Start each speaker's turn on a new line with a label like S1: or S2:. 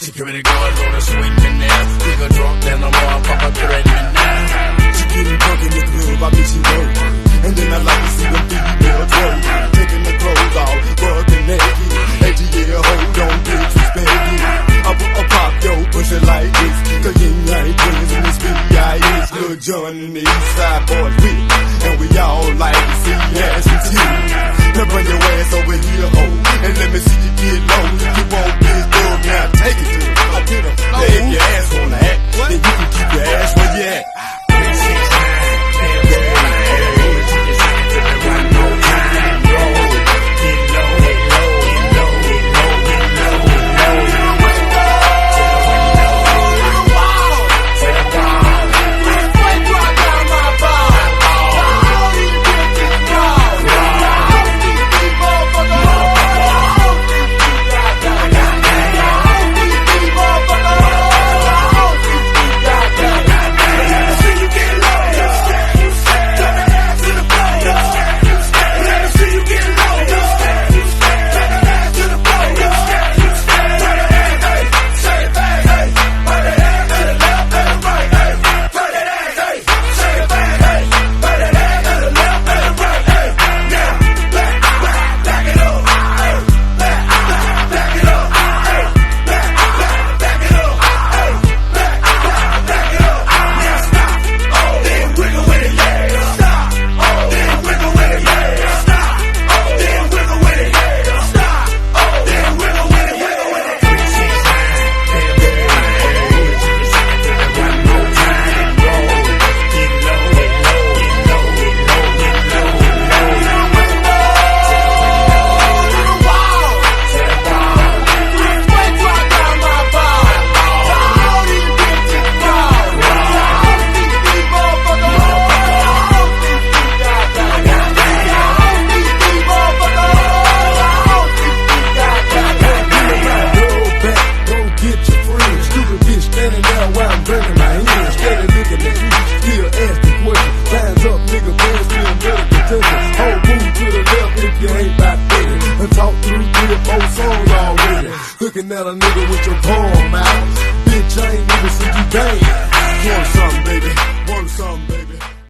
S1: Security guard gonna sweep me now. We got drunk, then I'm all papa threaten me now.
S2: She getting drunk in the club, I bet she work. And then I like to see them females work. Taking the clothes off, bugging naked. ATL, hold on, disrespected. I pop yo pussy like this. Cause yin yang twins in this B.I.S. Lil Jon and the East Side boys with it. And we all like to see ass and titties. Now bring your ass over here, ho. And let me see you get low. Keep on this dog, now take it to the floor. Now if your ass wanna act, then you can keep your ass where you at. Looking at a nigga with your palm out.